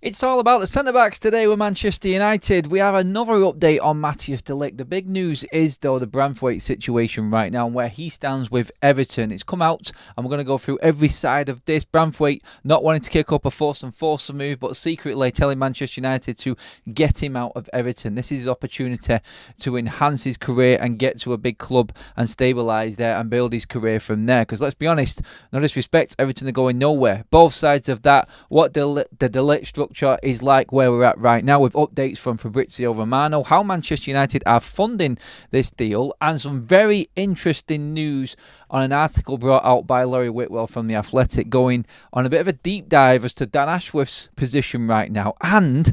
It's all about the centre-backs today with Manchester United. We have another update on Matthias de Ligt. The big news is, though, the Branthwaite situation right now and where he stands with Everton. It's come out, and we're going to go through every side of this. Branthwaite not wanting to kick up a force move, but secretly telling Manchester United to get him out of Everton. This is his opportunity to enhance his career and get to a big club and stabilise there and build his career from there. Because let's be honest, no disrespect, Everton are going nowhere. Both sides of that, what the de Ligt structure is like where we're at right now, with updates from Fabrizio Romano, how Manchester United are funding this deal, and some very interesting news on an article brought out by Laurie Whitwell from The Athletic, going on a bit of a deep dive as to Dan Ashworth's position right now, and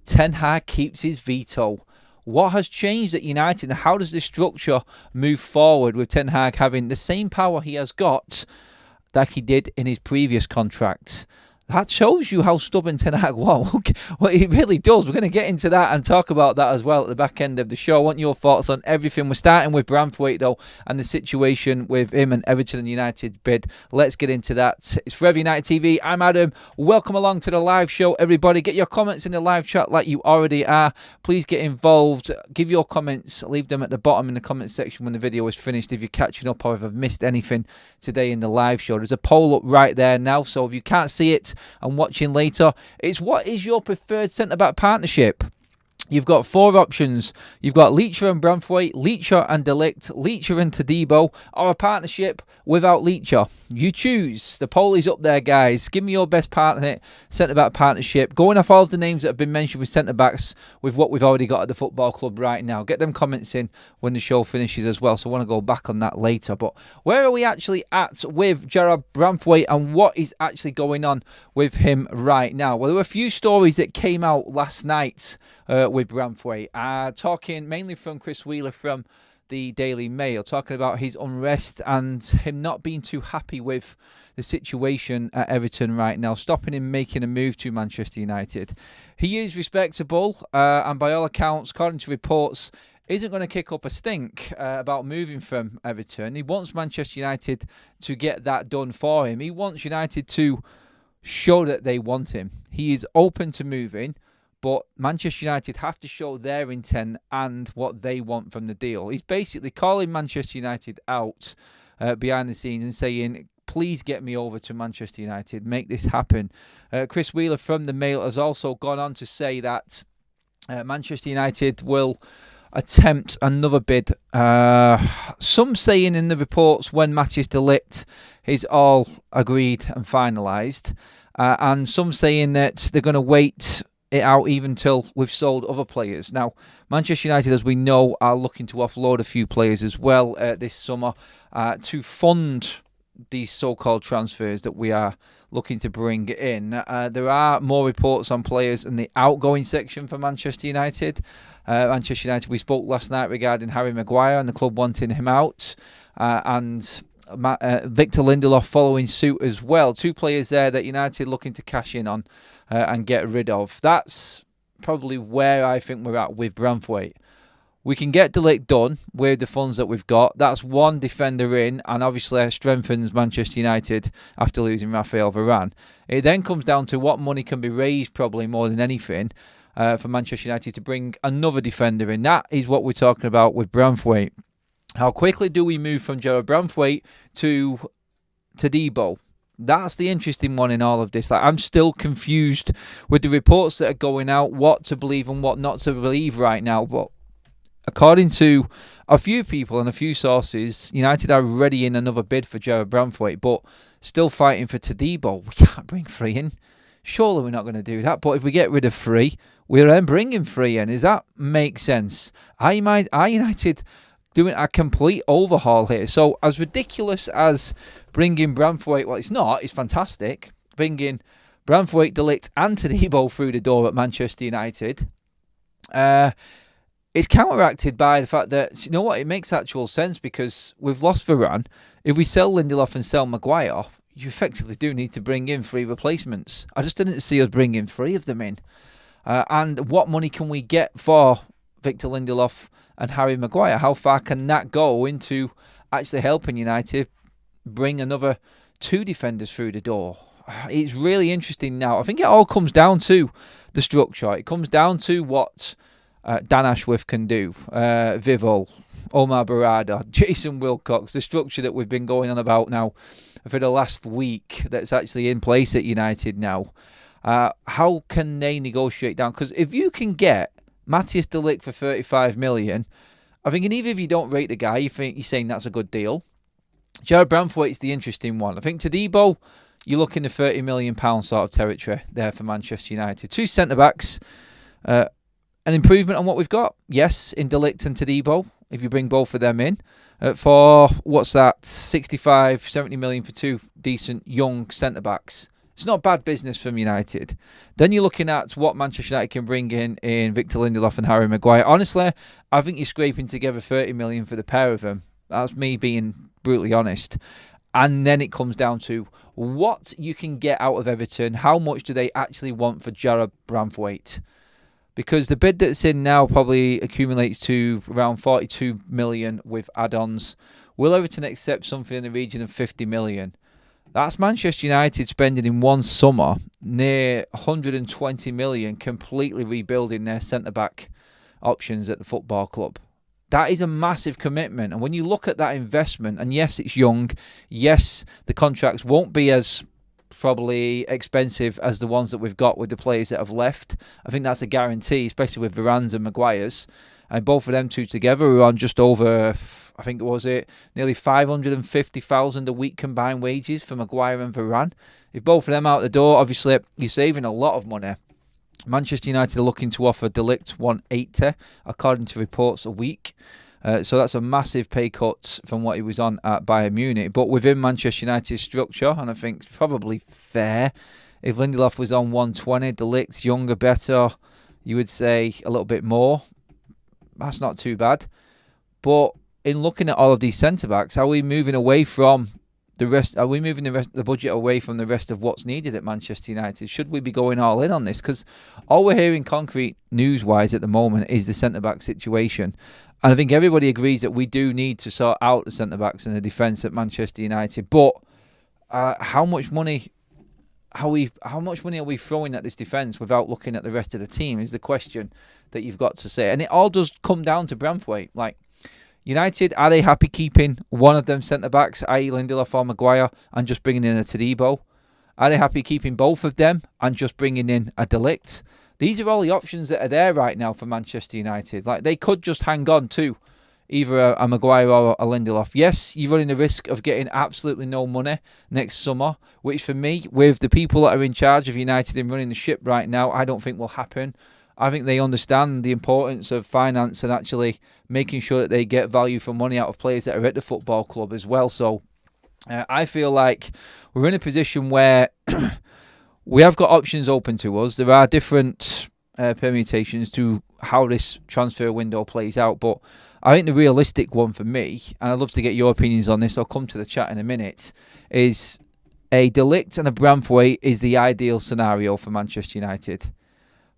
Ten Hag keeps his veto. What has changed at United, and how does this structure move forward with Ten Hag having the same power he has got that he did in his previous contract? That shows you how stubborn Ten Hag was. Well, it really does. We're going to get into that and talk about that as well at the back end of the show. I want your thoughts on everything. We're starting with Branthwaite, though, and the situation with him and Everton and United bid. Let's get into that. It's Forever United TV. I'm Adam. Welcome along to the live show, everybody. Get your comments in the live chat like you already are. Please get involved. Give your comments. Leave them at the bottom in the comment section when the video is finished if you're catching up or if I've missed anything today in the live show. There's a poll up right there now, so if you can't see it and watching later, it's what is your preferred centre-back partnership? You've got four options. You've got Ligt and Branthwaite, Ligt and de Ligt, Ligt and Todibo, or a partnership without Ligt. You choose. The poll is up there, guys. Give me your best centre-back partnership. Going off all of the names that have been mentioned with centre-backs with what we've already got at the football club right now. Get them comments in when the show finishes as well, so I want to go back on that later. But where are we actually at with Jarrad Branthwaite, and what is actually going on with him right now? Well, there were a few stories that came out last night with Branthwaite, talking mainly from Chris Wheeler from the Daily Mail, talking about his unrest and him not being too happy with the situation at Everton right now, stopping him making a move to Manchester United. He is respectable, and by all accounts, according to reports, isn't going to kick up a stink about moving from Everton. He wants Manchester United to get that done for him. He wants United to show that they want him. He is open to moving, but Manchester United have to show their intent and what they want from the deal. He's basically calling Manchester United out behind the scenes and saying, please get me over to Manchester United, make this happen. Chris Wheeler from the Mail has also gone on to say that Manchester United will attempt another bid. Some saying in the reports when Matthias de Ligt is all agreed and finalised, and some saying that they're going to wait it out even till we've sold other players. Now, Manchester United, as we know, are looking to offload a few players as well this summer to fund these so-called transfers that we are looking to bring in. There are more reports on players in the outgoing section for Manchester United. Manchester United, we spoke last night regarding Harry Maguire and the club wanting him out, and Victor Lindelof following suit as well. Two players there that United looking to cash in on and get rid of. That's probably where I think we're at with Branthwaite. We can get de Ligt done with the funds that we've got. That's one defender in, and obviously strengthens Manchester United after losing Raphael Varane. It then comes down to what money can be raised, probably more than anything, for Manchester United to bring another defender in. That is what we're talking about with Branthwaite. How quickly do we move from Jarrad Branthwaite to Todibo? That's the interesting one in all of this. I'm still confused with the reports that are going out, what to believe and what not to believe right now. But according to a few people and a few sources, United are ready in another bid for Jarrad Branthwaite, but still fighting for Todibo. We can't bring Free in. Surely we're not going to do that. But if we get rid of Free, we're then bringing Free in. Does that make sense? Are United doing a complete overhaul here? So as ridiculous as bringing Branthwaite, well, it's not, it's fantastic, bringing Branthwaite, de Ligt and Todibo through the door at Manchester United, it's counteracted by the fact that, you know what, it makes actual sense, because we've lost Varane. If we sell Lindelof and sell Maguire, you effectively do need to bring in 3 replacements. I just didn't see us bringing 3 of them in. And what money can we get for Victor Lindelof and Harry Maguire? How far can that go into actually helping United bring another 2 defenders through the door? it's really interesting now. I think it all comes down to the structure. It comes down to what Dan Ashworth can do, Vivol, Omar Barada, Jason Wilcox, the structure that we've been going on about now for the last week that's actually in place at United now. How can they negotiate down? Because if you can get Matthias de Ligt for 35 million, I think either if you don't rate the guy, you're saying that's a good deal. Jared Branthwaite's the interesting one. I think Todibo, you're looking at £30 million sort of territory there for Manchester United. Two centre-backs, an improvement on what we've got. Yes, in de Ligt and Todibo, if you bring both of them in. For, what's that, 65, 70 million for two decent young centre-backs. It's not bad business from United. Then you're looking at what Manchester United can bring in Victor Lindelof and Harry Maguire. Honestly, I think you're scraping together 30 million for the pair of them. That's me being brutally honest. And then it comes down to what you can get out of Everton. How much do they actually want for Jared Branthwaite? Because the bid that's in now probably accumulates to around 42 million with add-ons. Will Everton accept something in the region of 50 million? That's Manchester United spending in one summer near 120 million completely rebuilding their centre-back options at the football club. That is a massive commitment. And when you look at that investment, and yes, it's young. Yes, the contracts won't be as probably expensive as the ones that we've got with the players that have left. I think that's a guarantee, especially with Varane's and Maguire's. And both of them two together are on just over, I think it was nearly 550,000 a week combined wages for Maguire and Varane. If both of them out the door, obviously you're saving a lot of money. Manchester United are looking to offer de Ligt 180, according to reports, a week. So that's a massive pay cut from what he was on at Bayern Munich. But within Manchester United's structure, and I think it's probably fair, if Lindelof was on 120, de Ligt younger, better, you would say a little bit more. That's not too bad. But in looking at all of these centre-backs, are we moving away from the rest? Are we moving the budget away from the rest of what's needed at Manchester United? Should we be going all in on this? Because all we're hearing concrete news-wise at the moment is the centre-back situation. And I think everybody agrees that we do need to sort out the centre-backs and the defence at Manchester United. But how much money are we throwing at this defence without looking at the rest of the team is the question that you've got to say. And it all does come down to Branthwaite. Like, United, are they happy keeping one of them centre-backs, i.e. Lindelof or Maguire, and just bringing in a Todibo? Are they happy keeping both of them and just bringing in a de Ligt? These are all the options that are there right now for Manchester United. Like, they could just hang on to either a Maguire or a Lindelof. Yes, you're running the risk of getting absolutely no money next summer, which for me, with the people that are in charge of United and running the ship right now, I don't think will happen. I think they understand the importance of finance and actually making sure that they get value for money out of players that are at the football club as well. So I feel like we're in a position where we have got options open to us. There are different permutations to how this transfer window plays out. But I think the realistic one for me, and I'd love to get your opinions on this, I'll come to the chat in a minute, is a de Ligt and a Branthwaite is the ideal scenario for Manchester United.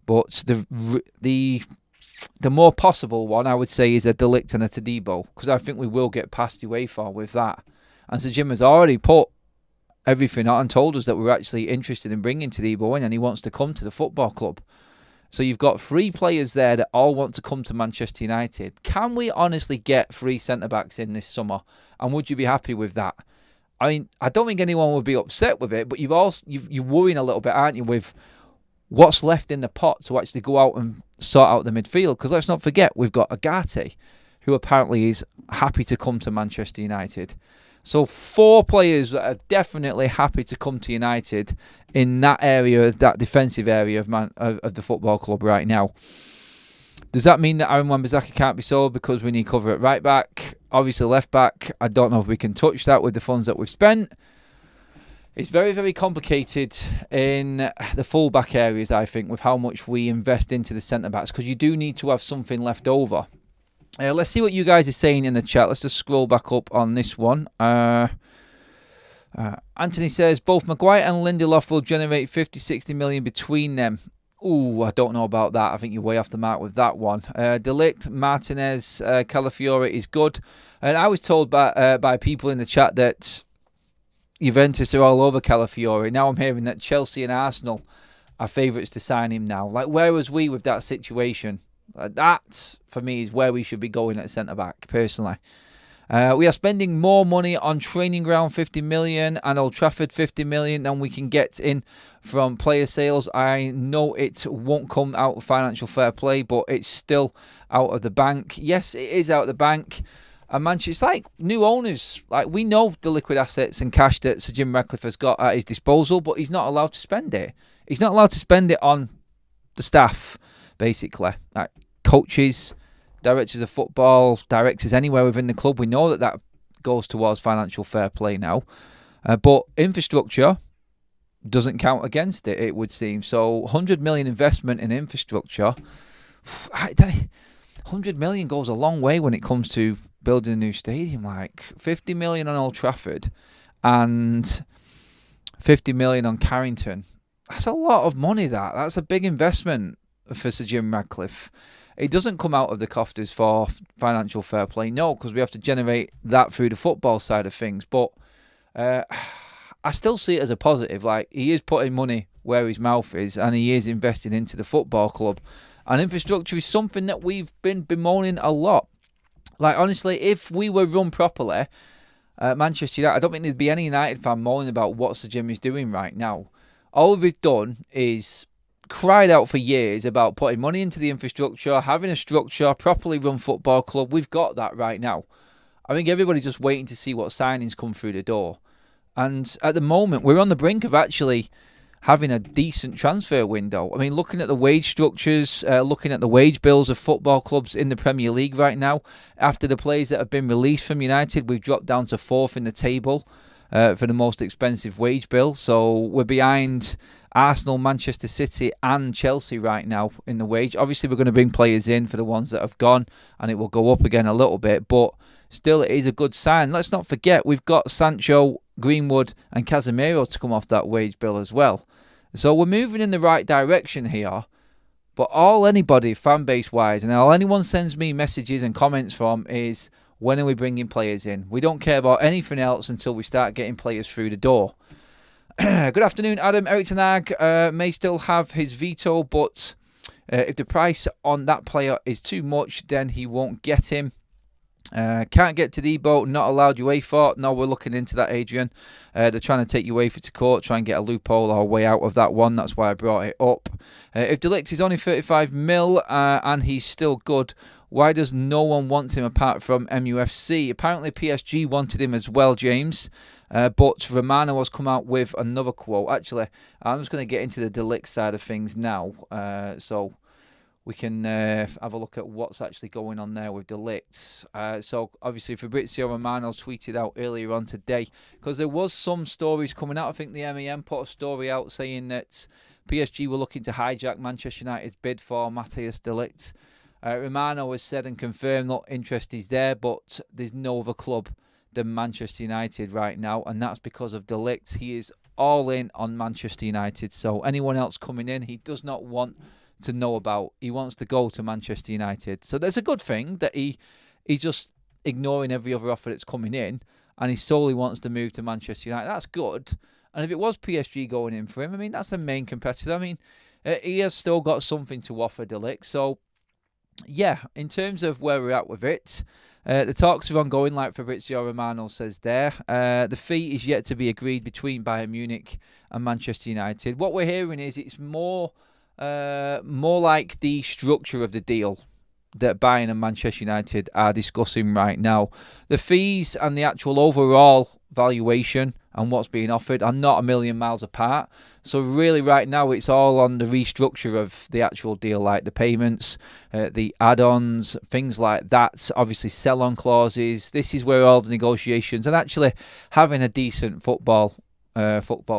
But the more possible one, I would say, is a de Ligt and a Todibo, because I think we will get past UEFA with that. And Sir Jim has already put everything out and told us that we're actually interested in bringing Todibo in, and he wants to come to the football club. So you've got three players there that all want to come to Manchester United. Can we honestly get three centre-backs in this summer? And would you be happy with that? I mean, I don't think anyone would be upset with it, but you're worrying a little bit, aren't you, with what's left in the pot to actually go out and sort out the midfield? Because let's not forget, we've got Agate, who apparently is happy to come to Manchester United. So four players that are definitely happy to come to United in that area, that defensive area of the football club right now. Does that mean that Aaron Wan-Bissaka can't be sold because we need cover at right back? Obviously left back, I don't know if we can touch that with the funds that we've spent. It's very, very complicated in the full-back areas, I think, with how much we invest into the centre-backs, because you do need to have something left over. Let's see what you guys are saying in the chat. Let's just scroll back up on this one. Anthony says, both Maguire and Lindelof will generate 50-60 million between them. Ooh, I don't know about that. I think you're way off the mark with that one. De Ligt, Martinez, Calafiore is good. And I was told by people in the chat that Juventus are all over Calafiori. Now I'm hearing that Chelsea and Arsenal are favourites to sign him now. Like, where was we with that situation? That, for me, is where we should be going at centre-back, personally. We are spending more money on training ground, 50 million, and Old Trafford, 50 million, than we can get in from player sales. I know it won't come out of financial fair play, but it's still out of the bank. Yes, it is out of the bank. And Manchester, it's like new owners. Like, we know the liquid assets and cash that Sir Jim Ratcliffe has got at his disposal, but he's not allowed to spend it. He's not allowed to spend it on the staff, basically. Like coaches, directors of football, directors anywhere within the club. We know that goes towards financial fair play now. But infrastructure doesn't count against it, it would seem. So 100 million investment in infrastructure. 100 million goes a long way when it comes to building a new stadium. Like 50 million on Old Trafford and 50 million on Carrington. That's a lot of money, that's a big investment for Sir Jim Ratcliffe. It doesn't come out of the coffers for financial fair play, no, because we have to generate that through the football side of things. But I still see it as a positive. Like, he is putting money where his mouth is, and he is investing into the football club. And infrastructure is something that we've been bemoaning a lot. Like, honestly, if we were run properly, Manchester United, I don't think there'd be any United fan moaning about what Sir Jim is doing right now. All we've done is cried out for years about putting money into the infrastructure, having a structure, properly run football club. We've got that right now. I think everybody's just waiting to see what signings come through the door. And at the moment, we're on the brink of actually having a decent transfer window. I mean, looking at the wage structures, looking at the wage bills of football clubs in the Premier League right now, after the players that have been released from United, we've dropped down to 4th in the table for the most expensive wage bill. So we're behind Arsenal, Manchester City and Chelsea right now in the wage. Obviously, we're going to bring players in for the ones that have gone, and it will go up again a little bit, but still it is a good sign. Let's not forget, we've got Sancho, Greenwood and Casemiro to come off that wage bill as well. So we're moving in the right direction here. But all anybody, fan base wise, and all anyone sends me messages and comments from is, when are we bringing players in? We don't care about anything else until we start getting players through the door. Good afternoon, Adam. Eric Ten Hag may still have his veto, but if the price on that player is too much, then he won't get him. Can't get to Debo, not allowed UEFA. No, we're looking into that, Adrian. They're trying to take UEFA to court, try and get a loophole or a way out of that one. That's why I brought it up. If Ligt is only 35 mil and he's still good, why does no one want him apart from MUFC? Apparently PSG wanted him as well, James. But Romano has come out with another quote. Actually, I'm just going to get into the Ligt side of things now. So we can have a look at what's actually going on there with Ligt. So obviously Fabrizio Romano tweeted out earlier on today, because there was some stories coming out. I think the MEM put a story out saying that PSG were looking to hijack Manchester United's bid for Matthias de Ligt. Romano has said and confirmed that interest is there, but there's no other club than Manchester United right now, and that's because of de Ligt. He is all in on Manchester United, so anyone else coming in, he does not want to know about. He wants to go to Manchester United. So that's a good thing that he's just ignoring every other offer that's coming in, and he solely wants to move to Manchester United. That's good. And if it was PSG going in for him, I mean, that's the main competitor. I mean, he has still got something to offer, de Ligt. So yeah, in terms of where we're at with it, the talks are ongoing, like Fabrizio Romano says there. The fee is yet to be agreed between Bayern Munich and Manchester United. What we're hearing is it's more like the structure of the deal that Bayern and Manchester United are discussing right now. The fees and the actual overall valuation and what's being offered are not a million miles apart. So really right now it's all on the restructure of the actual deal, like the payments, the add-ons, things like that. Obviously sell-on clauses. This is where all the negotiations and actually having a decent football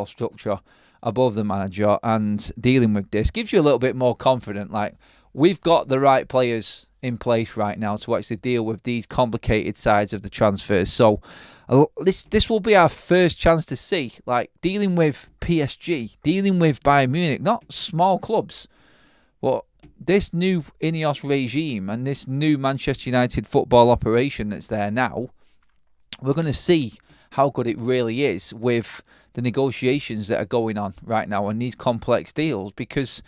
structure above the manager and dealing with this gives you a little bit more confident. Like, we've got the right players in place right now to actually deal with these complicated sides of the transfers. So this will be our first chance to see, like, dealing with PSG, dealing with Bayern Munich, not small clubs, but this new Ineos regime and this new Manchester United football operation that's there now. We're going to see how good it really is with the negotiations that are going on right now on these complex deals, because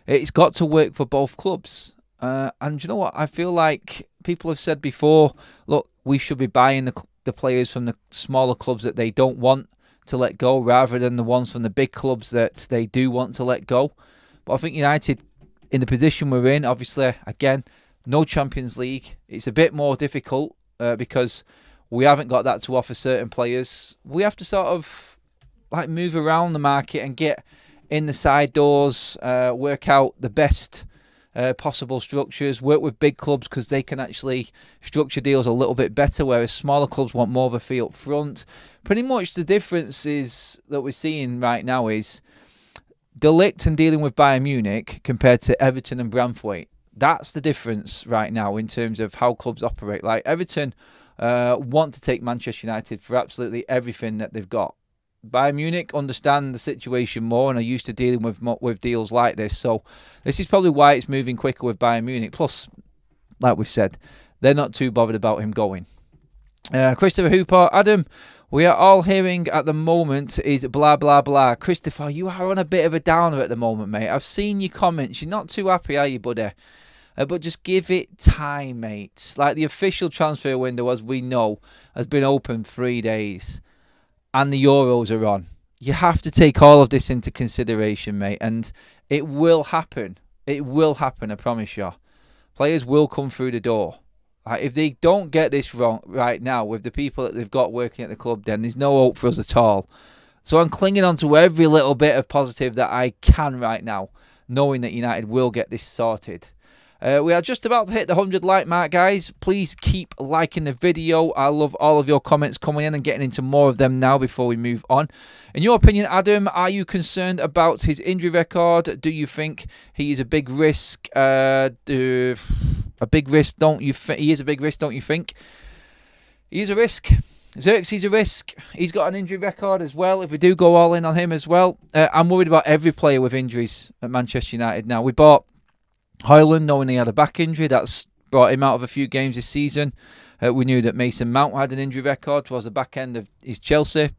it's got to work for both clubs. And you know what? I feel like people have said before, look, we should be buying the players from the smaller clubs that they don't want to let go rather than the ones from the big clubs that they do want to let go. But I think United, in the position we're in, obviously, again, no Champions League. It's a bit more difficult because we haven't got that to offer certain players. We have to sort of like move around the market and get in the side doors, work out the best possible structures, work with big clubs because they can actually structure deals a little bit better, whereas smaller clubs want more of a fee up front. Pretty much the difference is that we're seeing right now is Ligt and dealing with Bayern Munich compared to Everton and Branthwaite. That's the difference right now in terms of how clubs operate. Like Everton want to take Manchester United for absolutely everything that they've got. Bayern Munich understand the situation more and are used to dealing with deals like this. So this is probably why it's moving quicker with Bayern Munich. Plus, like we've said, they're not too bothered about him going. Christopher Hooper, Adam, we are all hearing at the moment is blah, blah, blah. Christopher, you are on a bit of a downer at the moment, mate. I've seen your comments. You're not too happy, are you, buddy? But just give it time, mate. Like the official transfer window, as we know, has been open 3 days. And the Euros are on. You have to take all of this into consideration, mate. And it will happen. It will happen, I promise you. Players will come through the door. If they don't get this wrong right now with the people that they've got working at the club, then there's no hope for us at all. So I'm clinging on to every little bit of positive that I can right now, knowing that United will get this sorted. We are just about to hit the 100 like mark, guys. Please keep liking the video. I love all of your comments coming in and getting into more of them now before we move on. In your opinion, Adam, are you concerned about his injury record? Do you think he is a big risk? A big risk, don't you think? He is a big risk, don't you think? He is a risk. Xerxes a risk. He's got an injury record as well. If we do go all in on him as well, I'm worried about every player with injuries at Manchester United now. We bought Højlund, knowing he had a back injury, that's brought him out of a few games this season. We knew that Mason Mount had an injury record towards the back end of his Chelsea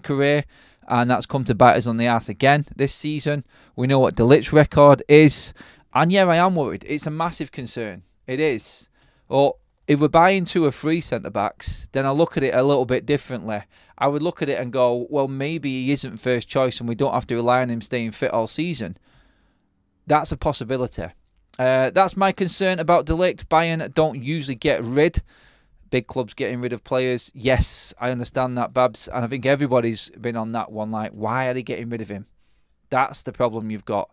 career, and that's come to bite us on the arse again this season. We know what De Ligt's record is, and yeah, I am worried. It's a massive concern. It is. Or if we're buying 2 or 3 centre-backs, then I look at it a little bit differently. I would look at it and go, well, maybe he isn't first choice and we don't have to rely on him staying fit all season. That's a possibility. That's my concern about De Ligt. Bayern don't usually get rid. Big clubs getting rid of players. Yes, I understand that, Babs. And I think everybody's been on that one. Like, why are they getting rid of him? That's the problem you've got.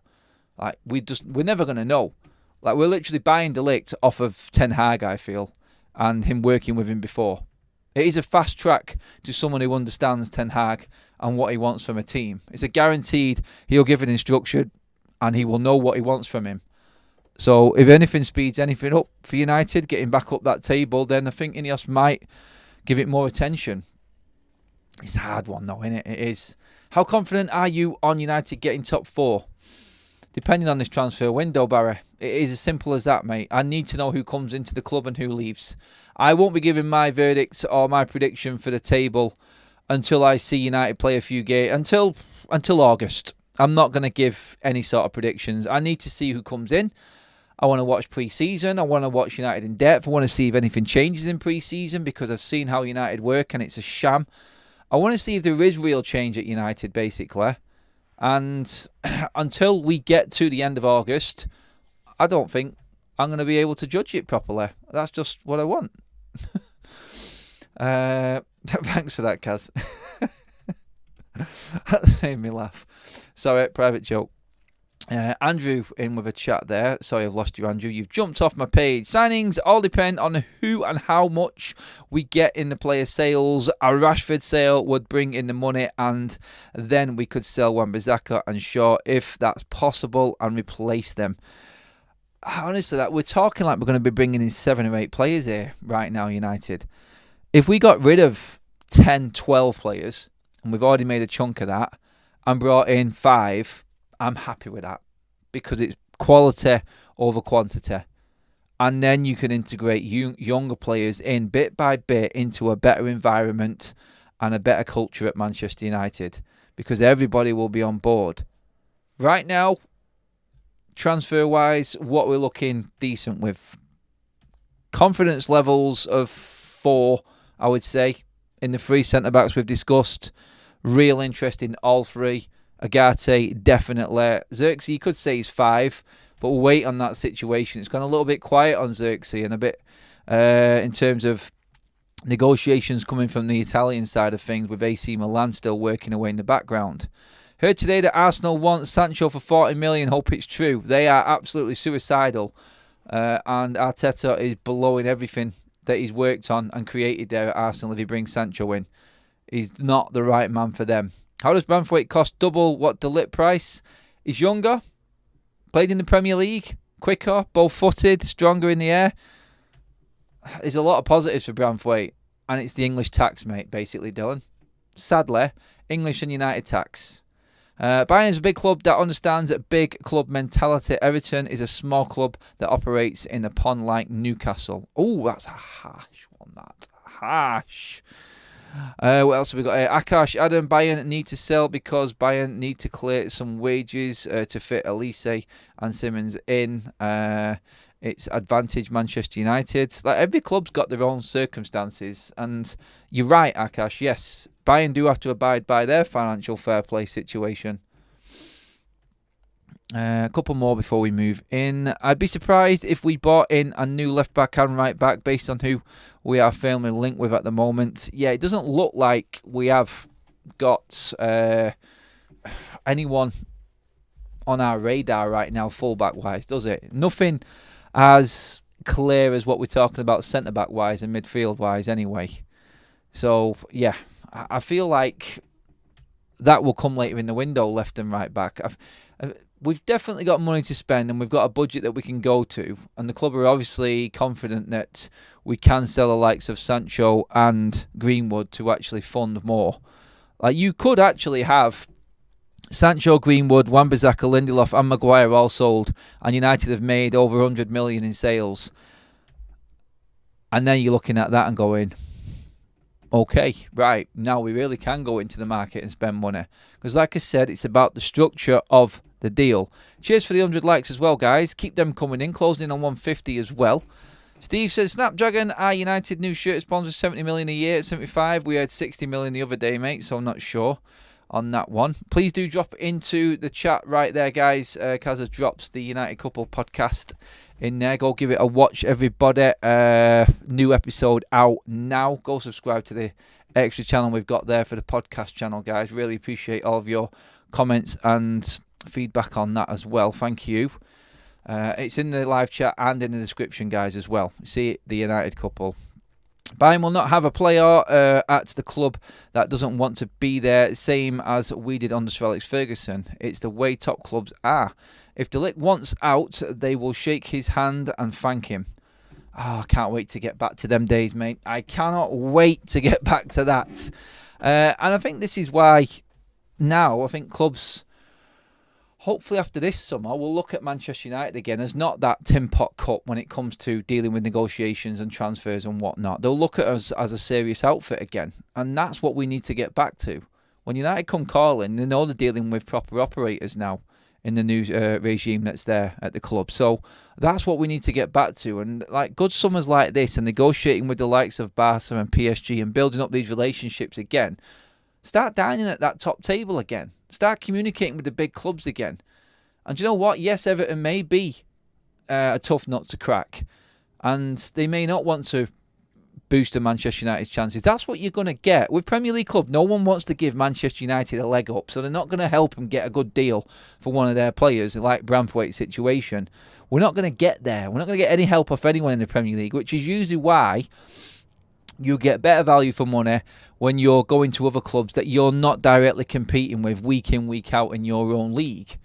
Like, we're never going to know. Like, we're literally buying De Ligt off of Ten Hag, I feel, and him working with him before. It is a fast track to someone who understands Ten Hag and what he wants from a team. It's a guaranteed he'll give an instruction and he will know what he wants from him. So if anything speeds anything up for United, getting back up that table, then I think Ineos might give it more attention. It's a hard one though, isn't it? It is. How confident are you on United getting top 4? Depending on this transfer window, Barry. It is as simple as that, mate. I need to know who comes into the club and who leaves. I won't be giving my verdict or my prediction for the table until I see United play a few games. Until August. I'm not going to give any sort of predictions. I need to see who comes in. I want to watch pre-season. I want to watch United in depth. I want to see if anything changes in pre-season because I've seen how United work and it's a sham. I want to see if there is real change at United, basically. And until we get to the end of August, I don't think I'm going to be able to judge it properly. That's just what I want. Thanks for that, Kaz. That made me laugh. Sorry, private joke. Andrew in with a chat there. Sorry, I've lost you, Andrew. You've jumped off my page. Signings all depend on who and how much we get in the player sales. A Rashford sale would bring in the money, and then we could sell Wan-Bissaka and Shaw if that's possible and replace them. Honestly, we're talking like we're going to be bringing in 7 or 8 players here right now, United. If we got rid of 10, 12 players, and we've already made a chunk of that, and brought in 5, I'm happy with that because it's quality over quantity. And then you can integrate younger players in bit by bit into a better environment and a better culture at Manchester United, because everybody will be on board. Right now, transfer-wise, what we're looking decent with. Confidence levels of 4, I would say, in the 3 centre-backs we've discussed. Real interest in all 3. Agate, definitely. Xerxes, you could say he's 5, but we'll wait on that situation. It's gone a little bit quiet on Xerxes and a bit in terms of negotiations coming from the Italian side of things, with AC Milan still working away in the background. Heard today that Arsenal want Sancho for 40 million. Hope it's true. They are absolutely suicidal. And Arteta is blowing everything that he's worked on and created there at Arsenal if he brings Sancho in. He's not the right man for them. How does Branthwaite cost double what the Ligt price? He's younger, played in the Premier League, quicker, bow-footed, stronger in the air. There's a lot of positives for Branthwaite, and it's the English tax, mate, basically, Dylan. Sadly, English and United tax. Bayern is a big club that understands a big club mentality. Everton is a small club that operates in a pond like Newcastle. Oh, that's a harsh one, that. Harsh. What else have we got here? Akash, Adam, Bayern need to sell because Bayern need to clear some wages to fit Elise and Simmons in. It's advantage Manchester United. Like, every club's got their own circumstances. And you're right, Akash. Yes, Bayern do have to abide by their financial fair play situation. A couple more before we move in. I'd be surprised if we bought in a new left back and right back based on who we are firmly linked with at the moment. Yeah, it doesn't look like we have got anyone on our radar right now, fullback wise, does it? Nothing as clear as what we're talking about centre back wise and midfield wise, anyway. So yeah, I feel like that will come later in the window, left and right back. We've definitely got money to spend and we've got a budget that we can go to. And the club are obviously confident that we can sell the likes of Sancho and Greenwood to actually fund more. Like, you could actually have Sancho, Greenwood, Wan-Bissaka, Lindelof and Maguire all sold, and United have made over 100 million in sales. And then you're looking at that and going, okay, right, now we really can go into the market and spend money. Because like I said, it's about the structure of the deal. Cheers for the 100 likes as well, guys. Keep them coming in. Closing in on 150 as well. Steve says, Snapdragon, our United new shirt sponsors 70 million a year at 75. We had 60 million the other day, mate, so I'm not sure on that one. Please do drop into the chat right there, guys. Kaz drops the United Couple podcast in there. Go give it a watch, everybody. New episode out now. Go subscribe to the extra channel we've got there for the podcast channel, guys. Really appreciate all of your comments and feedback on that as well. Thank you. It's in the live chat and in the description, guys, as well. See it, the United Couple. Bayern will not have a player at the club that doesn't want to be there, same as we did under Sir Alex Ferguson. It's the way top clubs are. If De Ligt wants out, they will shake his hand and thank him. Oh, I can't wait to get back to them days, mate. I cannot wait to get back to that. And I think this is why now I think clubs, hopefully after this summer, we'll look at Manchester United again as not that Tin Pot Cup when it comes to dealing with negotiations and transfers and whatnot. They'll look at us as a serious outfit again. And that's what we need to get back to. When United come calling, they know they're dealing with proper operators now in the new regime that's there at the club. So that's what we need to get back to. And like good summers like this and negotiating with the likes of Barca and PSG and building up these relationships again, start dining at that top table again. Start communicating with the big clubs again. And you know what? Yes, Everton may be a tough nut to crack. And they may not want to boost Manchester United's chances. That's what you're going to get. With Premier League club, no one wants to give Manchester United a leg up. So they're not going to help them get a good deal for one of their players, like Branthwaite's situation. We're not going to get there. We're not going to get any help off anyone in the Premier League, which is usually why you get better value for money when you're going to other clubs that you're not directly competing with week in, week out in your own league.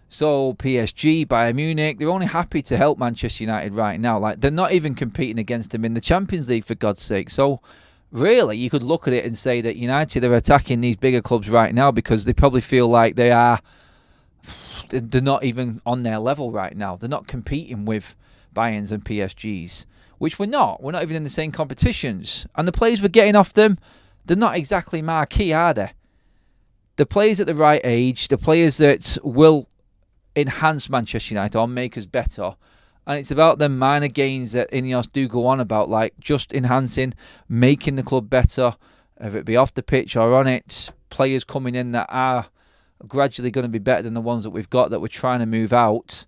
So PSG, Bayern Munich, they're only happy to help Manchester United right now. Like, they're not even competing against them in the Champions League, for God's sake. So really, you could look at it and say that United are attacking these bigger clubs right now because they probably feel like they're not even on their level right now. They're not competing with Bayerns and PSGs, which we're not. We're not even in the same competitions. And the players we're getting off them, they're not exactly marquee, are they? The players at the right age, the players that will enhance Manchester United or make us better. And it's about the minor gains that Ineos do go on about, like just enhancing, making the club better, whether it be off the pitch or on it. Players coming in that are gradually going to be better than the ones that we've got that we're trying to move out.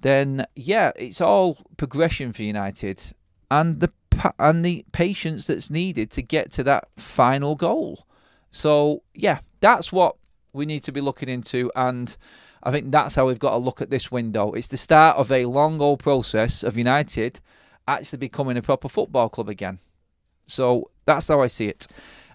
Then, yeah, it's all progression for United. And the patience that's needed to get to that final goal. So, yeah, that's what we need to be looking into, and I think that's how we've got to look at this window. It's the start of a long old process of United actually becoming a proper football club again. So that's how I see it.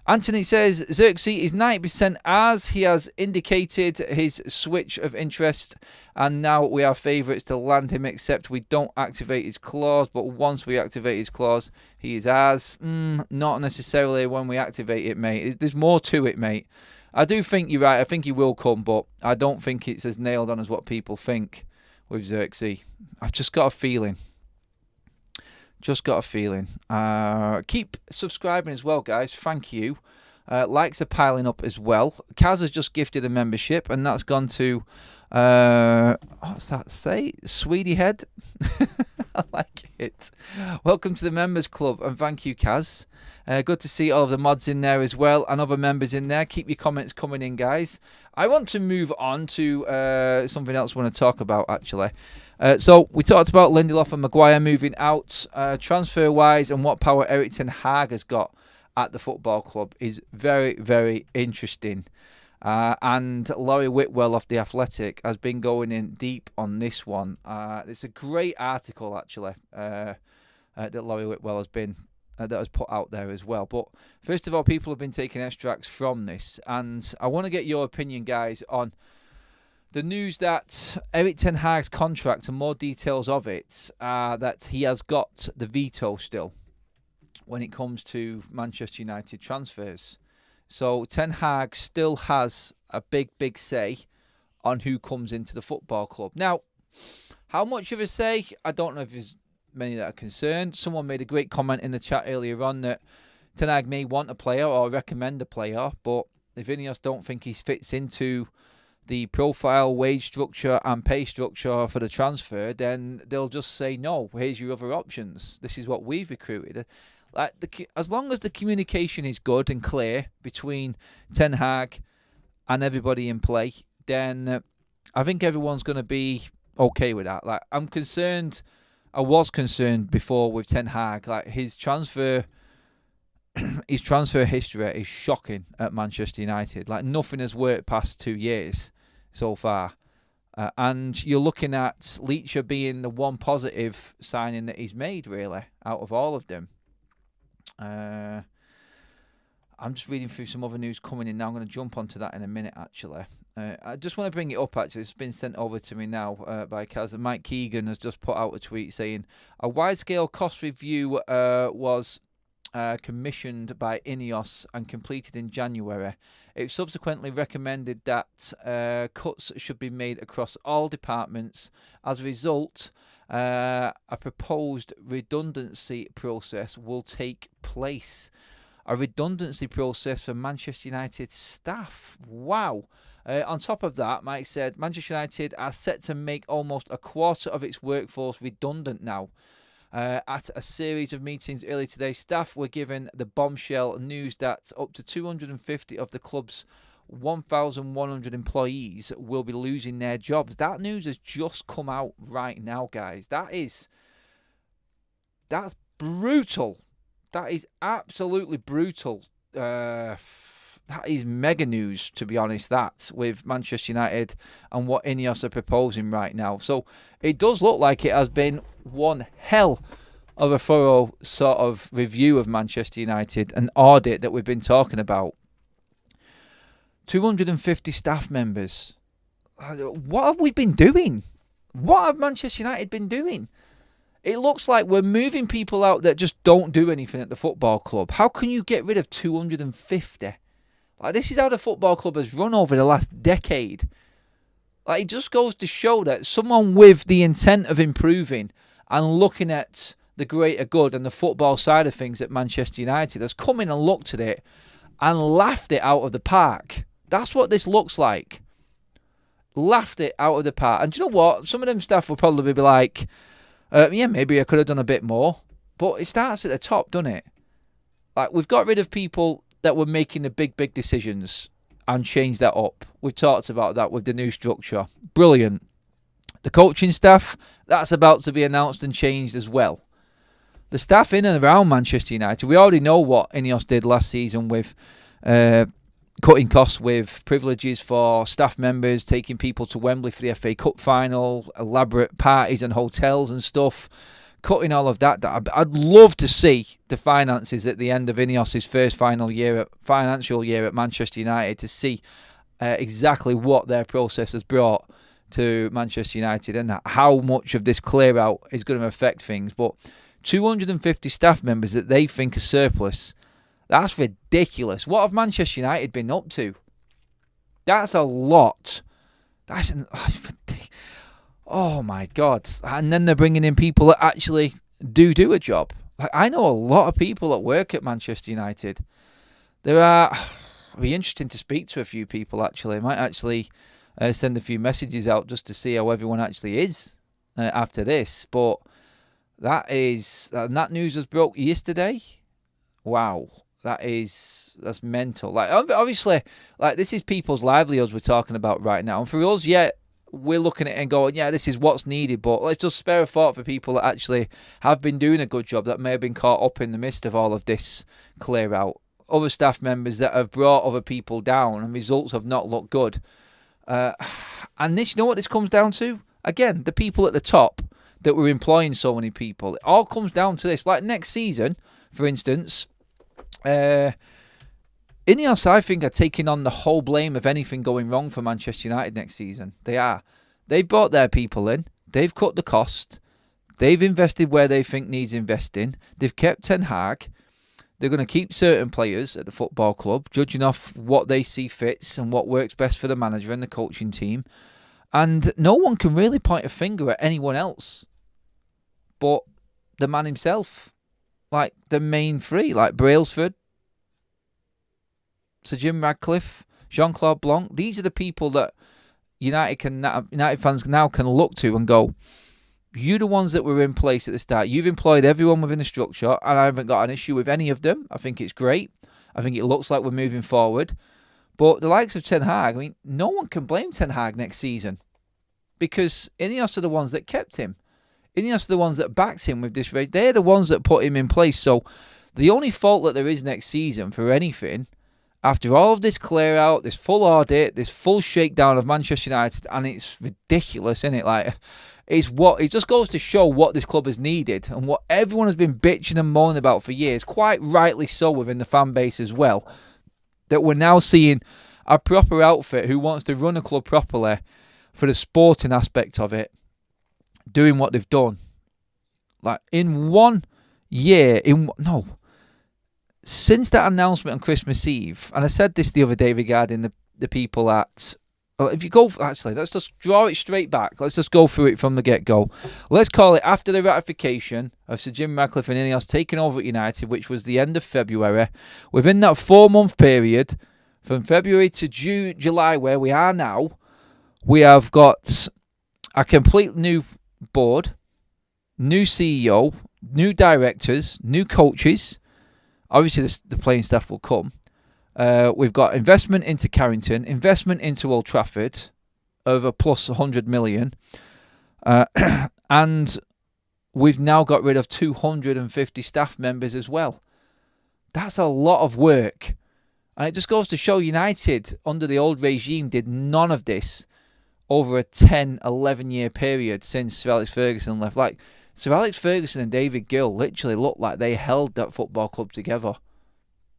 Anthony says, Xerxes is 90% as he has indicated his switch of interest, and now we are favourites to land him, except we don't activate his clause, but once we activate his clause, he is ours. Not necessarily when we activate it, mate. There's more to it, mate. I do think you're right. I think he will come, but I don't think it's as nailed on as what people think with Xerxes. I've just got a feeling. Keep subscribing as well, guys. Thank you. Likes are piling up as well. Kaz has just gifted a membership, and that's gone to what's that say? Sweetie Head. I like it. Welcome to the members club, and thank you, Kaz. Good to see all of the mods in there as well, and other members in there. Keep your comments coming in, guys. I want to move on to something else I want to talk about, actually. So we talked about Lindelof and Maguire moving out. Transfer-wise, and what power Erik ten Hag has got at the football club is very, very interesting. And Laurie Whitwell of The Athletic has been going in deep on this one. It's a great article, actually, that Laurie Whitwell has been that was put out there as well. But first of all, people have been taking extracts from this, and I want to get your opinion, guys, on the news that Erik ten Hag's contract and more details of it, that he has got the veto still when it comes to Manchester United transfers. So Ten Hag still has a big, big say on who comes into the football club. Now, how much of a say? I don't know if there's many that are concerned. Someone made a great comment in the chat earlier on that Ten Hag may want a player or recommend a player, but if Ineos don't think he fits into the profile, wage structure and pay structure for the transfer, then they'll just say, no, here's your other options. This is what we've recruited. As long as the communication is good and clear between Ten Hag and everybody in play, then I think everyone's going to be okay with that. I was concerned before with Ten Hag. His transfer history is shocking at Manchester United. Nothing has worked past 2 years so far. And you're looking at Ligt being the one positive signing that he's made, really, out of all of them. I'm just reading through some other news coming in now. I'm going to jump onto that in a minute, actually. I just want to bring it up, actually. It's been sent over to me now by Kaz. Mike Keegan has just put out a tweet saying, a wide-scale cost review was commissioned by Ineos and completed in January. It subsequently recommended that cuts should be made across all departments. As a result, a proposed redundancy process will take place. A redundancy process for Manchester United staff. Wow. On top of that, Mike said, Manchester United are set to make almost a quarter of its workforce redundant now. At a series of meetings earlier today, staff were given the bombshell news that up to 250 of the club's 1,100 employees will be losing their jobs. That news has just come out right now, guys. That's brutal. That is absolutely brutal. That is mega news, to be honest, that with Manchester United and what Ineos are proposing right now. So it does look like it has been one hell of a thorough sort of review of Manchester United, an audit that we've been talking about. 250 staff members. What have we been doing? What have Manchester United been doing? It looks like we're moving people out that just don't do anything at the football club. How can you get rid of 250? This is how the football club has run over the last decade. It just goes to show that someone with the intent of improving and looking at the greater good and the football side of things at Manchester United has come in and looked at it and laughed it out of the park. That's what this looks like. Laughed it out of the park. And do you know what? Some of them staff will probably be like, yeah, maybe I could have done a bit more. But it starts at the top, doesn't it? Like, we've got rid of people that were making the big decisions and changed that up. We've talked about that with the new structure. Brilliant. The coaching staff, that's about to be announced and changed as well. The staff in and around Manchester United, we already know what Ineos did last season with cutting costs with privileges for staff members, taking people to Wembley for the FA Cup final, elaborate parties and hotels and stuff, cutting all of that. I'd love to see the finances at the end of Ineos' first financial year at Manchester United, to see exactly what their process has brought to Manchester United and how much of this clear out is going to affect things. But 250 staff members that they think are surplus, that's ridiculous. What have Manchester United been up to? That's a lot. Oh my God. And then they're bringing in people that actually do a job. Like, I know a lot of people that work at Manchester United. It'll be interesting to speak to a few people actually. I might actually send a few messages out just to see how everyone actually is after this. But that news was broke yesterday. Wow. That's mental. Like, obviously, like, this is people's livelihoods we're talking about right now. And for us, yeah, we're looking at it and going, yeah, this is what's needed. But let's just spare a thought for people that actually have been doing a good job, that may have been caught up in the midst of all of this clear out. Other staff members that have brought other people down and results have not looked good. And this, you know what this comes down to? Again, the people at the top that were employing so many people. It all comes down to this. Like, next season, for instance, Ineos, I think, are taking on the whole blame of anything going wrong for Manchester United next season. They are. They've brought their people in. They've cut the cost. They've invested where they think needs investing. They've kept Ten Hag. They're going to keep certain players at the football club, judging off what they see fits and what works best for the manager and the coaching team. And no one can really point a finger at anyone else but the man himself. Like, the main three, like Brailsford, Sir Jim Radcliffe, Jean-Claude Blanc. These are the people that United fans now can look to and go, you're the ones that were in place at the start. You've employed everyone within the structure, and I haven't got an issue with any of them. I think it's great. I think it looks like we're moving forward. But the likes of Ten Hag, I mean, no one can blame Ten Hag next season, because Ineos are the ones that kept him. Ineos are the ones that backed him with this race. They're the ones that put him in place. So the only fault that there is next season for anything, after all of this clear out, this full audit, this full shakedown of Manchester United, and it's ridiculous, isn't it? Like, it just goes to show what this club has needed and what everyone has been bitching and moaning about for years, quite rightly so within the fan base as well, that we're now seeing a proper outfit who wants to run a club properly for the sporting aspect of it, doing what they've done. Like, in 1 year, since that announcement on Christmas Eve, and I said this the other day regarding the people at... Well, if you go... Actually, let's just draw it straight back. Let's just go through it from the get-go. Let's call it after the ratification of Sir Jim Radcliffe and Ineos taking over at United, which was the end of February. Within that 4-month period, from February to July, where we are now, we have got a complete new board, new CEO, new directors, new coaches. Obviously, the playing staff will come. We've got investment into Carrington, investment into Old Trafford of a plus 100 million. And we've now got rid of 250 staff members as well. That's a lot of work. And it just goes to show United, under the old regime, did none of this over a 10, 11-year period since Sir Alex Ferguson left. Like, Sir Alex Ferguson and David Gill literally looked like they held that football club together.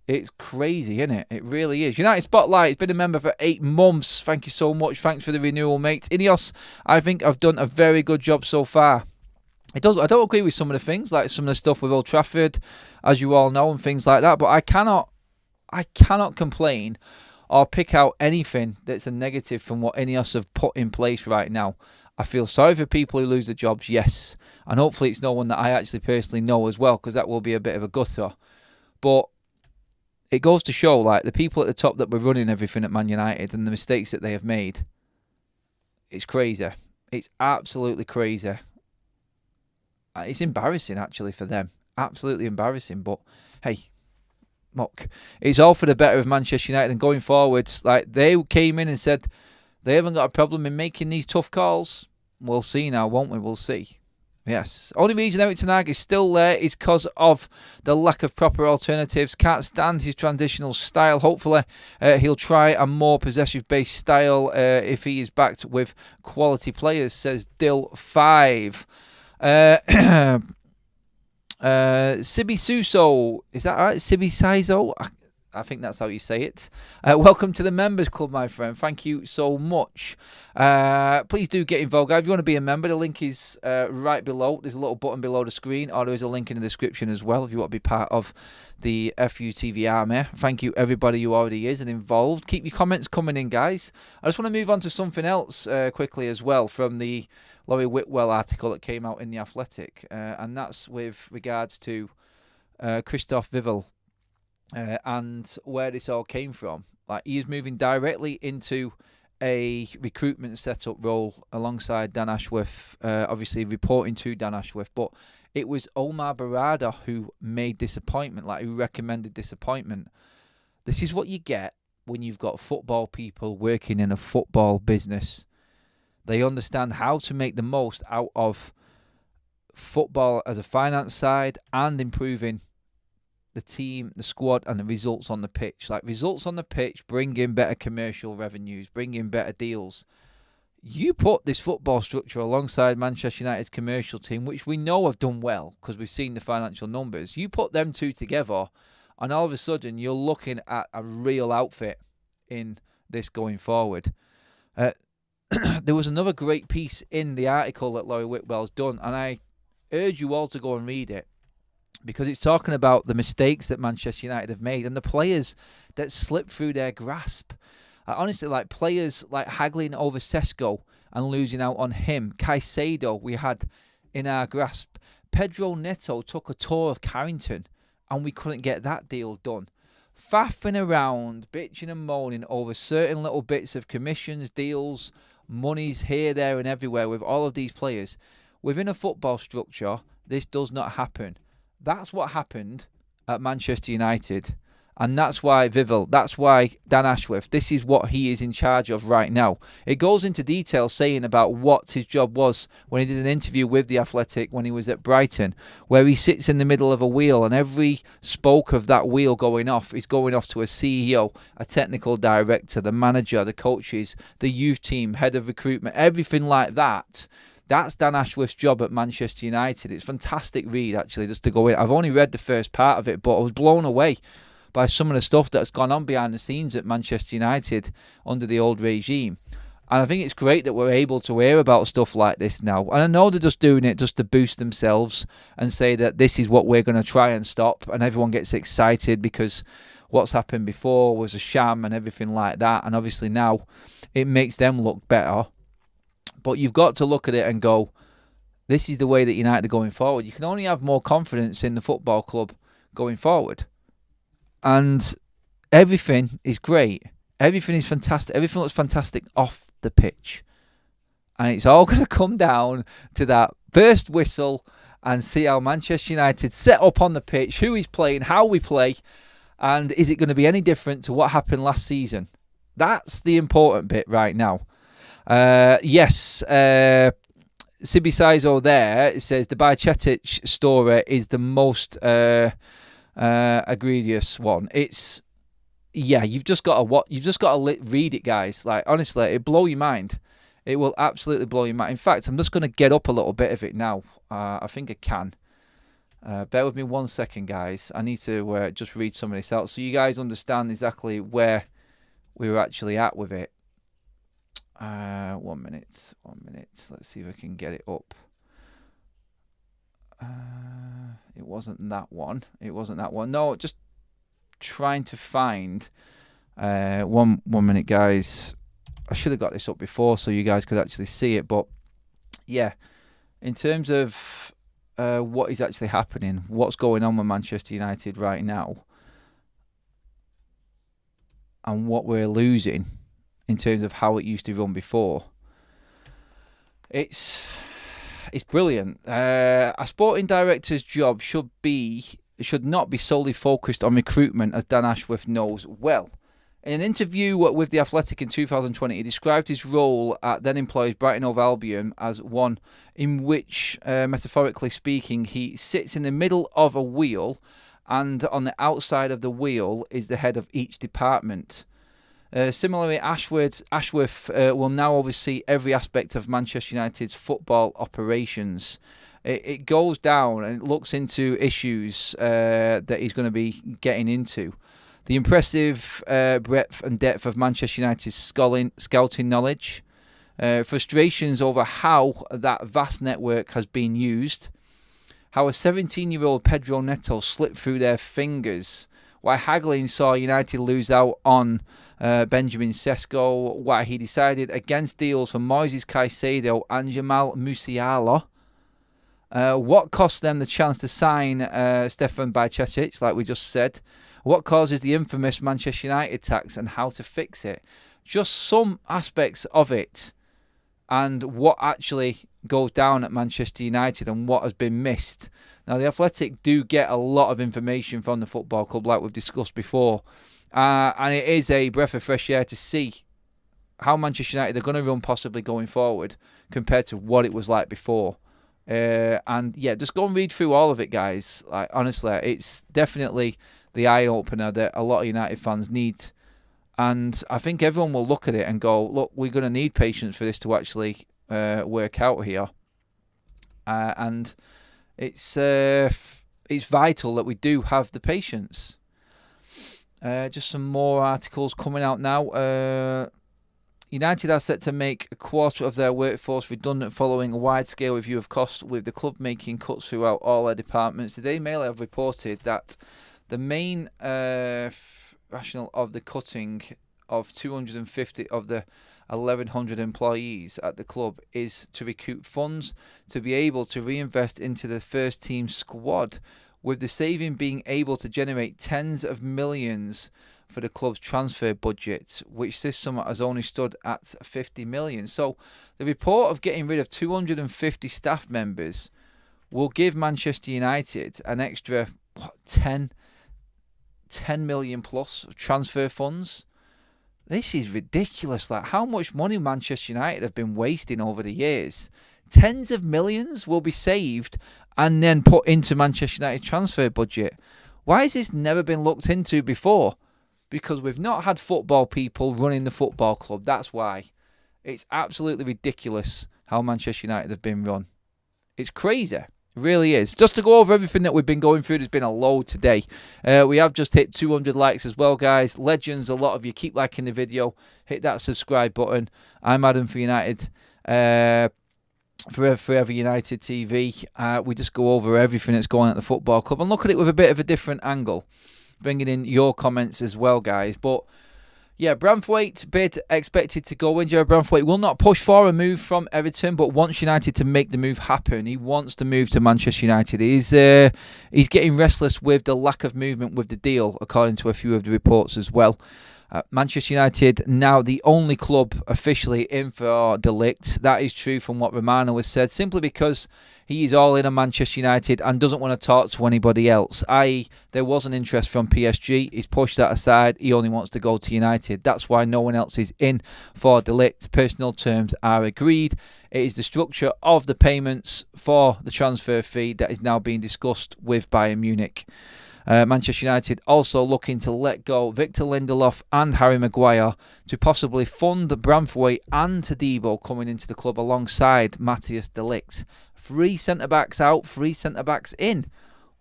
It's crazy, isn't it? It really is. United Spotlight has been a member for 8 months. Thank you so much. Thanks for the renewal, mate. Ineos, I think I've done a very good job so far. I don't agree with some of the things, like some of the stuff with Old Trafford, as you all know, and things like that. But I cannot complain or pick out anything that's a negative from what Ineos have put in place right now. I feel sorry for people who lose their jobs, yes. And hopefully it's no one that I actually personally know as well, because that will be a bit of a gutter. But it goes to show, like, the people at the top that were running everything at Man United and the mistakes that they have made. It's crazy. It's absolutely crazy. It's embarrassing, actually, for them. Absolutely embarrassing. But, hey, look, it's all for the better of Manchester United. And going forwards, like, they came in and said they haven't got a problem in making these tough calls. We'll see now, won't we? We'll see. Yes. Only reason Eric Ten Hag is still there is because of the lack of proper alternatives. Can't stand his transitional style. Hopefully, he'll try a more possessive-based style if he is backed with quality players, says Dill 5. Sibi Suso. Is that right? Sibi Sizo? I think that's how you say it. Welcome to the Members Club, my friend. Thank you so much. Please do get involved, guys. If you want to be a member, the link is right below. There's a little button below the screen, or there is a link in the description as well if you want to be part of the FUTV army. Thank you, everybody who already is and involved. Keep your comments coming in, guys. I just want to move on to something else quickly as well from the Laurie Whitwell article that came out in The Athletic, and that's with regards to Christophe Vivel. And where this all came from. Like, he is moving directly into a recruitment setup role alongside Dan Ashworth, obviously reporting to Dan Ashworth. But it was Omar Barada who made this appointment, like, who recommended this appointment. This is what you get when you've got football people working in a football business. They understand how to make the most out of football as a finance side and improving the team, the squad, and the results on the pitch. Like, results on the pitch bring in better commercial revenues, bring in better deals. You put this football structure alongside Manchester United's commercial team, which we know have done well because we've seen the financial numbers. You put them two together, and all of a sudden you're looking at a real outfit in this going forward. There was another great piece in the article that Laurie Whitwell's done, and I urge you all to go and read it, because it's talking about the mistakes that Manchester United have made and the players that slip through their grasp. Honestly, like, players like haggling over Sesko and losing out on him. Caicedo, we had in our grasp. Pedro Neto took a tour of Carrington and we couldn't get that deal done. Faffing around, bitching and moaning over certain little bits of commissions, deals, monies here, there and everywhere with all of these players. Within a football structure, this does not happen. That's what happened at Manchester United. And that's why Vivel, that's why Dan Ashworth, this is what he is in charge of right now. It goes into detail saying about what his job was when he did an interview with The Athletic when he was at Brighton, where he sits in the middle of a wheel and every spoke of that wheel going off is going off to a CEO, a technical director, the manager, the coaches, the youth team, head of recruitment, everything like that. That's Dan Ashworth's job at Manchester United. It's a fantastic read, actually, just to go in. I've only read the first part of it, but I was blown away by some of the stuff that's gone on behind the scenes at Manchester United under the old regime. And I think it's great that we're able to hear about stuff like this now. And I know they're just doing it just to boost themselves and say that this is what we're going to try and stop. And everyone gets excited because what's happened before was a sham and everything like that. And obviously now it makes them look better. But you've got to look at it and go, this is the way that United are going forward. You can only have more confidence in the football club going forward. And everything is great. Everything is fantastic. Everything looks fantastic off the pitch. And it's all going to come down to that first whistle and see how Manchester United set up on the pitch, who is playing, how we play, and is it going to be any different to what happened last season? That's the important bit right now. Yes, Sibi Sizo there, it says the Bajcetic story is the most egregious one. It's, yeah, you've just got to read it, guys. Like, honestly, it'll blow your mind. It will absolutely blow your mind. In fact, I'm just going to get up a little bit of it now. I think I can. Bear with me 1 second, guys. I need to just read some of this out so you guys understand exactly where we were actually at with it. 1 minute. Let's see if I can get it up. It wasn't that one. No, just trying to find. 1 minute, guys. I should have got this up before so you guys could actually see it. But yeah, in terms of what is actually happening, what's going on with Manchester United right now, and what we're losing in terms of how it used to run before, it's brilliant. A sporting director's job should not be solely focused on recruitment, as Dan Ashworth knows well. In an interview with The Athletic in 2020, he described his role at then-employers Brighton & Hove Albion as one in which, metaphorically speaking, he sits in the middle of a wheel, and on the outside of the wheel is the head of each department. Similarly, Ashworth will now oversee every aspect of Manchester United's football operations. It goes down and it looks into issues that he's going to be getting into. The impressive breadth and depth of Manchester United's scouting knowledge, frustrations over how that vast network has been used, how a 17-year-old Pedro Neto slipped through their fingers, why haggling saw United lose out on Benjamin Sesko, why he decided against deals for Moises Caicedo and Jamal Musiala, what cost them the chance to sign Stefan Bajcetic, like we just said, what causes the infamous Manchester United tax and how to fix it. Just some aspects of it and what actually goes down at Manchester United and what has been missed. Now, The Athletic do get a lot of information from the football club, like we've discussed before. And it is a breath of fresh air to see how Manchester United are going to run possibly going forward compared to what it was like before. And yeah, just go and read through all of it, guys. Like, honestly, it's definitely the eye-opener that a lot of United fans need. And I think everyone will look at it and go, look, we're going to need patience for this to actually work out here. And it's vital that we do have the patience. Just some more articles coming out now. United are set to make a quarter of their workforce redundant following a wide-scale review of costs, with the club making cuts throughout all their departments. The Daily Mail have reported that the main rationale of the cutting of 250 of the 1,100 employees at the club is to recoup funds to be able to reinvest into the first team squad, with the saving being able to generate tens of millions for the club's transfer budget, which this summer has only stood at 50 million. So the report of getting rid of 250 staff members will give Manchester United an extra 10 million plus of transfer funds. This is ridiculous. Like, how much money Manchester United have been wasting over the years. Tens of millions will be saved and then put into Manchester United's transfer budget. Why has this never been looked into before? Because we've not had football people running the football club. That's why. It's absolutely ridiculous how Manchester United have been run. It's crazy. It really is. Just to go over everything that we've been going through, there's been a load today. We have just hit 200 likes as well, guys. Legends, a lot of you. Keep liking the video. Hit that subscribe button. I'm Adam for United. Forever United TV. We just go over everything that's going on at the football club and look at it with a bit of a different angle. Bringing in your comments as well, guys. But yeah, Branthwaite bid expected to go in. Jared Branthwaite will not push for a move from Everton, but wants United to make the move happen. He wants to move to Manchester United. He's getting restless with the lack of movement with the deal, according to a few of the reports as well. Manchester United now the only club officially in for Ligt. That is true from what Romano has said, simply because he is all in on Manchester United and doesn't want to talk to anybody else. I.e., there was an interest from PSG. He's pushed that aside. He only wants to go to United. That's why no one else is in for Ligt. Personal terms are agreed. It is the structure of the payments for the transfer fee that is now being discussed with Bayern Munich. Manchester United also looking to let go Victor Lindelof and Harry Maguire to possibly fund Branthwaite and Todibo coming into the club alongside Matthias de Ligt. 3 centre-backs out, 3 centre-backs in.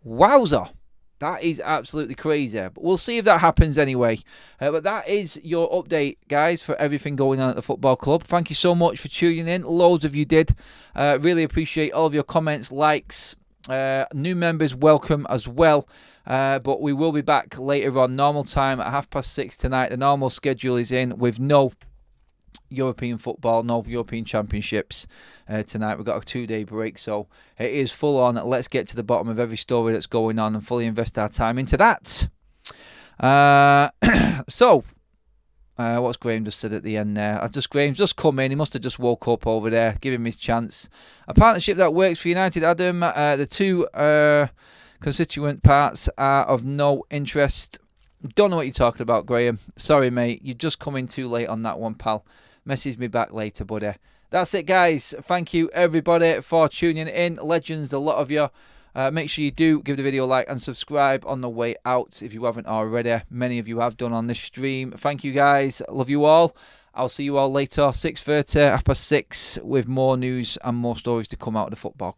Wowza! That is absolutely crazy. But we'll see if that happens anyway. But that is your update, guys, for everything going on at the football club. Thank you so much for tuning in. Loads of you did. Really appreciate all of your comments, likes. New members, welcome as well. But we will be back later on, normal time at 6:30 tonight. The normal schedule is in with no European football, no European Championships tonight. We've got a 2-day break, so it is full on. Let's get to the bottom of every story that's going on and fully invest our time into that. So, What's Graham just said at the end there? Graham's just come in. He must have just woke up over there. Give him his chance. A partnership that works for United, Adam. The two constituent parts are of no interest. Don't know what you're talking about, Graham. Sorry, mate. You're just coming too late on that one, pal. Message me back later, buddy. That's it, guys. Thank you, everybody, for tuning in. Legends, a lot of you. Make sure you do give the video a like and subscribe on the way out if you haven't already. Many of you have done on this stream. Thank you, guys. Love you all. I'll see you all later, 6:30, 6:30, with more news and more stories to come out of the football club.